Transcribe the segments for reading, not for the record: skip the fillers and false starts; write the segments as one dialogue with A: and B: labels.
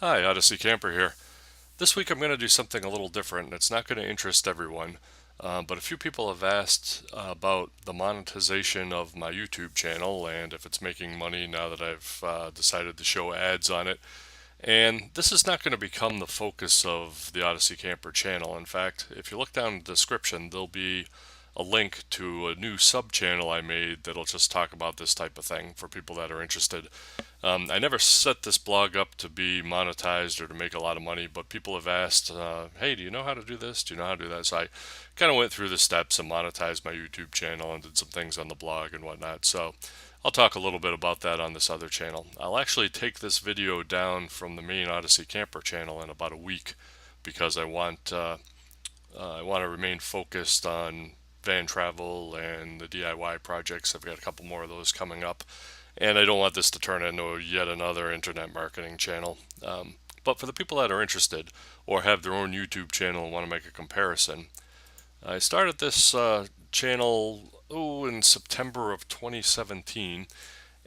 A: Hi, Odyssey Camper here. This week I'm going to do something a little different. It's not going to interest everyone, but a few people have asked about the monetization of my YouTube channel and if it's making money now that I've decided to show ads on it. And this is not going to become the focus of the Odyssey Camper channel. In fact, if you look down in the description, there'll be a link to a new sub channel I made that'll just talk about this type of thing for people that are interested. I never set this blog up to be monetized or to make a lot of money, but people have asked, hey, do you know how to do this? Do you know how to do that? So I kind of went through the steps and monetized my YouTube channel and did some things on the blog and whatnot. So I'll talk a little bit about that on this other channel. I'll actually take this video down from the main Odyssey Camper channel in about a week because I want to remain focused on van travel and the DIY projects. I've got a couple more of those coming up, and I don't want this to turn into yet another internet marketing channel. But for the people that are interested or have their own YouTube channel and want to make a comparison, I started this channel in September of 2017,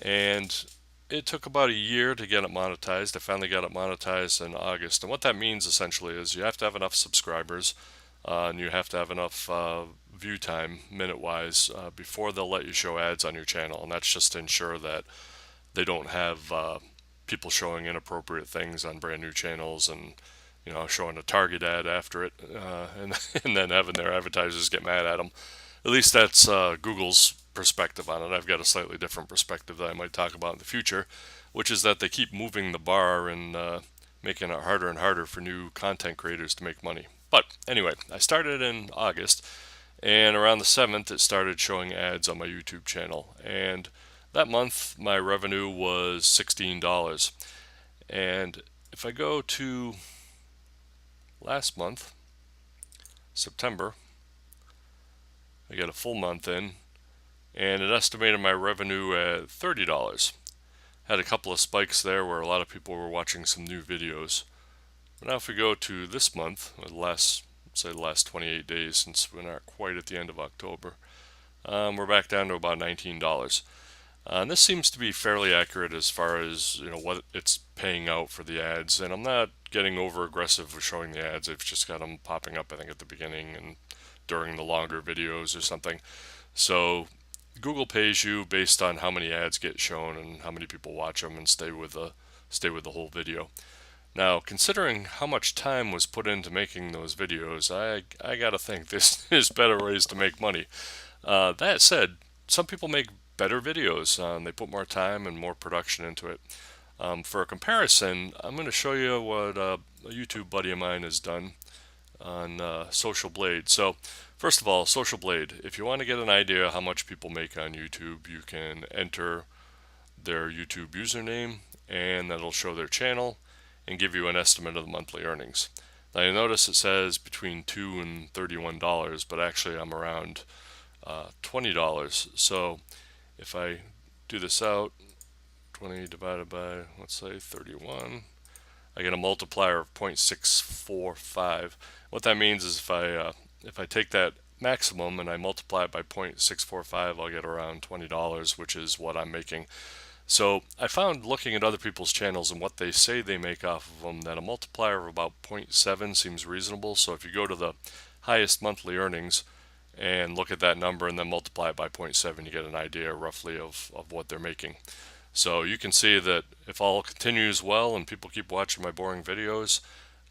A: and it took about a year to get it monetized. I finally got it monetized in August, and what that means essentially is you have to have enough subscribers and you have to have enough view time minute-wise before they'll let you show ads on your channel, and that's just to ensure that they don't have people showing inappropriate things on brand new channels and showing a target ad after it and then having their advertisers get mad at them. At least that's Google's perspective on it. I've got a slightly different perspective that I might talk about in the future, which is that they keep moving the bar and making it harder and harder for new content creators to make money. But anyway, I started in August, and around the 7th it started showing ads on my YouTube channel, and that month my revenue was $16. And if I go to last month, September, I got a full month in, and it estimated my revenue at $30. Had a couple of spikes there where a lot of people were watching some new videos. But now if we go to this month, the last 28 days, since we're not quite at the end of October, we're back down to about $19. And this seems to be fairly accurate as far as what it's paying out for the ads. And I'm not getting over aggressive with showing the ads. I've just got them popping up, I think, at the beginning and during the longer videos or something. So Google pays you based on how many ads get shown and how many people watch them and stay with the whole video. Now, considering how much time was put into making those videos, I gotta think there's better ways to make money. That said, some people make better videos. They put more time and more production into it. For a comparison, I'm going to show you what a YouTube buddy of mine has done on Social Blade. So, first of all, Social Blade, if you want to get an idea how much people make on YouTube, you can enter their YouTube username, and that'll show their channel and give you an estimate of the monthly earnings. Now you notice it says between $2 and $31, but actually I'm around $20. So if I do this out, 20 divided by, let's say, 31, I get a multiplier of 0.645. What that means is if I take that maximum and I multiply it by 0.645, I'll get around $20, which is what I'm making. So I found, looking at other people's channels and what they say they make off of them, that a multiplier of about 0.7 seems reasonable. So if you go to the highest monthly earnings and look at that number and then multiply it by 0.7, you get an idea roughly of what they're making. So you can see that if all continues well and people keep watching my boring videos,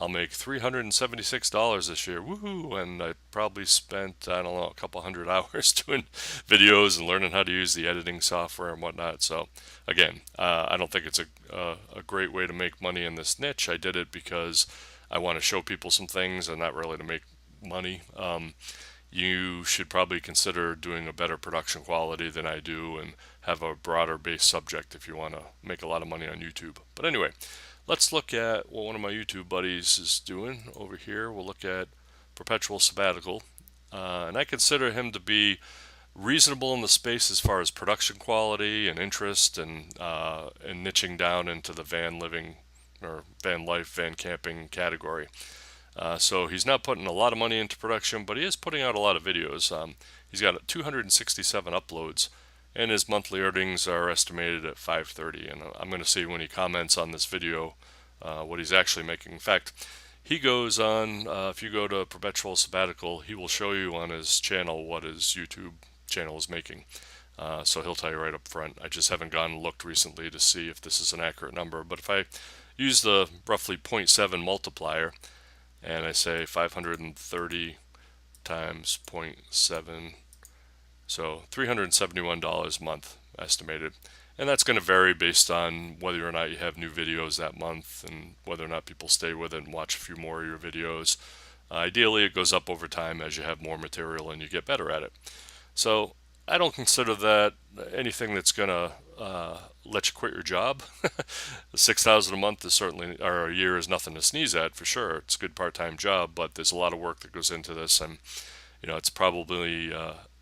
A: I'll make $376 this year. Woohoo! And I probably spent, I don't know, a couple hundred hours doing videos and learning how to use the editing software and whatnot. So again, I don't think it's a great way to make money in this niche. I did it because I want to show people some things and not really to make money. You should probably consider doing a better production quality than I do and have a broader base subject if you want to make a lot of money on YouTube. But anyway, let's look at what one of my YouTube buddies is doing over here. We'll look at Perpetual Sabbatical, and I consider him to be reasonable in the space as far as production quality and interest and niching down into the van living or van life, van camping category. So he's not putting a lot of money into production, but he is putting out a lot of videos. He's got 267 uploads, and his monthly earnings are estimated at $530. And I'm going to see when he comments on this video what he's actually making. In fact, he goes on, if you go to Perpetual Sabbatical, he will show you on his channel what his YouTube channel is making. So he'll tell you right up front. I just haven't gone and looked recently to see if this is an accurate number. But if I use the roughly 0.7 multiplier and I say 530 times 0.7, so $371 a month estimated. And that's going to vary based on whether or not you have new videos that month and whether or not people stay with it and watch a few more of your videos. Ideally, it goes up over time as you have more material and you get better at it. So I don't consider that anything that's going to let you quit your job. $6,000 a month is certainly, or a year is nothing to sneeze at for sure. It's a good part-time job, but there's a lot of work that goes into this, and it's probably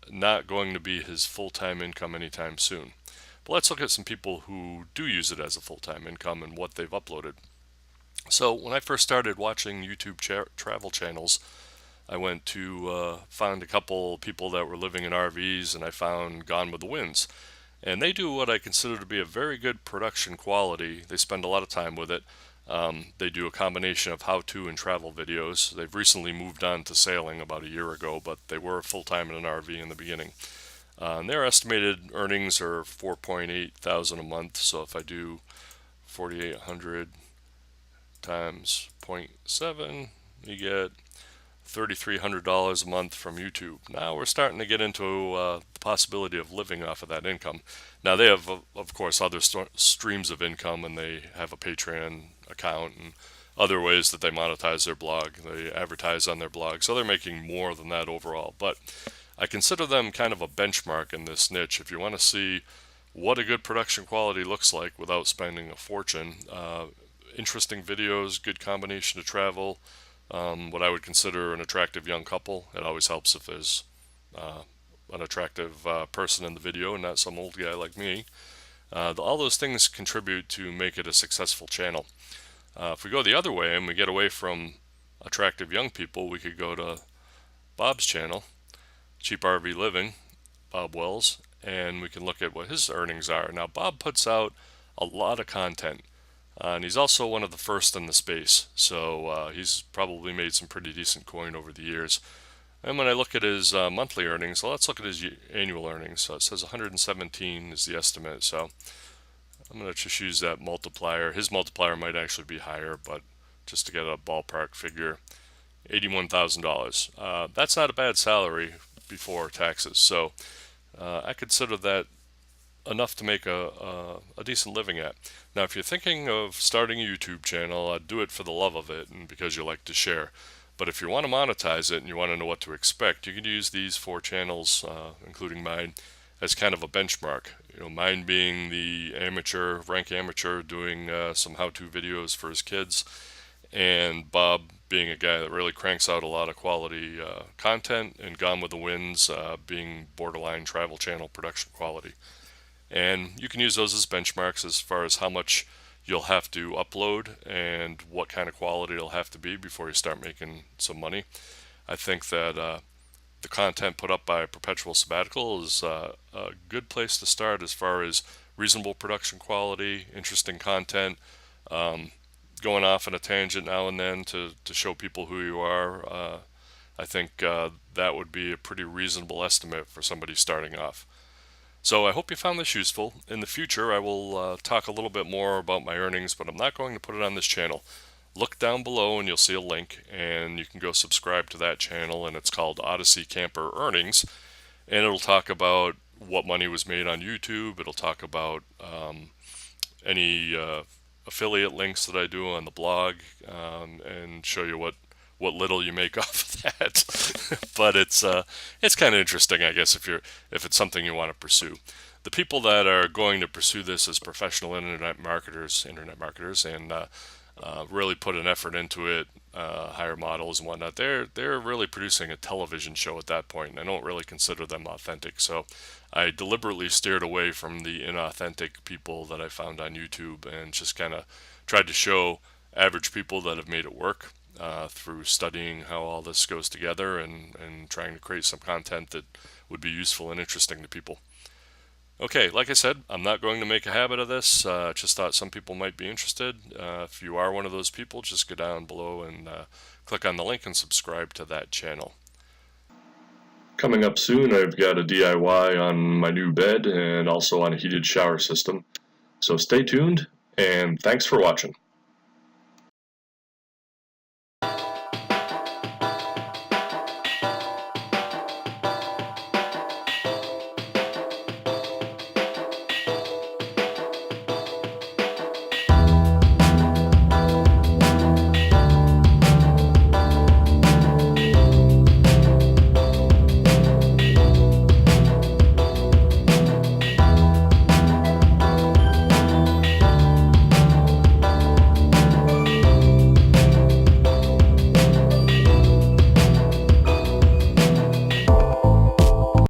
A: not going to be his full-time income anytime soon. But let's look at some people who do use it as a full-time income and what they've uploaded. So when I first started watching YouTube travel channels, I went to find a couple people that were living in RVs, and I found Gone with the Winds. And they do what I consider to be a very good production quality. They spend a lot of time with it. They do a combination of how-to and travel videos. They've recently moved on to sailing about a year ago, but they were full-time in an RV in the beginning. And their estimated earnings are $4.8 thousand a month. So if I do 4,800 times 0.7, you get $3,300 a month from YouTube. Now we're starting to get into the possibility of living off of that income. Now they have, of course, other streams of income, and they have a Patreon account and other ways that they monetize their blog. They advertise on their blog, so they're making more than that overall. But I consider them kind of a benchmark in this niche. If you want to see what a good production quality looks like without spending a fortune, interesting videos, good combination of travel, what I would consider an attractive young couple. It always helps if there's an attractive person in the video and not some old guy like me. All those things contribute to make it a successful channel. If we go the other way and we get away from attractive young people, we could go to Bob's channel, Cheap RV Living, Bob Wells, and we can look at what his earnings are. Now, Bob puts out a lot of content. And he's also one of the first in the space, so he's probably made some pretty decent coin over the years. And when I look at his monthly earnings, well, let's look at his annual earnings. So it says 117 is the estimate, so I'm going to just use that multiplier. His multiplier might actually be higher, but just to get a ballpark figure, $81,000. That's not a bad salary before taxes, so I consider that enough to make a decent living at. Now, if you're thinking of starting a YouTube channel, I'd do it for the love of it and because you like to share. But if you want to monetize it and you want to know what to expect, you can use these 4 channels, including mine, as kind of a benchmark. Mine being the rank amateur, doing some how-to videos for his kids, and Bob being a guy that really cranks out a lot of quality content, and Gone with the Winds being borderline travel channel production quality. And you can use those as benchmarks as far as how much you'll have to upload and what kind of quality it'll have to be before you start making some money. I think that the content put up by Perpetual Sabbatical is a good place to start as far as reasonable production quality, interesting content, going off on a tangent now and then to show people who you are. I think that would be a pretty reasonable estimate for somebody starting off. So I hope you found this useful. In the future, I will talk a little bit more about my earnings, but I'm not going to put it on this channel. Look down below and you'll see a link, and you can go subscribe to that channel, and it's called OdysseyCamper Earnings, and it'll talk about what money was made on YouTube. It'll talk about any affiliate links that I do on the blog, and show you what little you make off of that. But it's kind of interesting, I guess, if it's something you want to pursue. The people that are going to pursue this as professional internet marketers, and really put an effort into it, hire models and whatnot, they're really producing a television show at that point, and I don't really consider them authentic. So I deliberately steered away from the inauthentic people that I found on YouTube and just kind of tried to show average people that have made it work. Through studying how all this goes together and trying to create some content that would be useful and interesting to people. Okay, like I said, I'm not going to make a habit of this. Just thought some people might be interested. If you are one of those people, just go down below and click on the link and subscribe to that channel. Coming up soon, I've got a DIY on my new bed and also on a heated shower system. So stay tuned, and thanks for watching.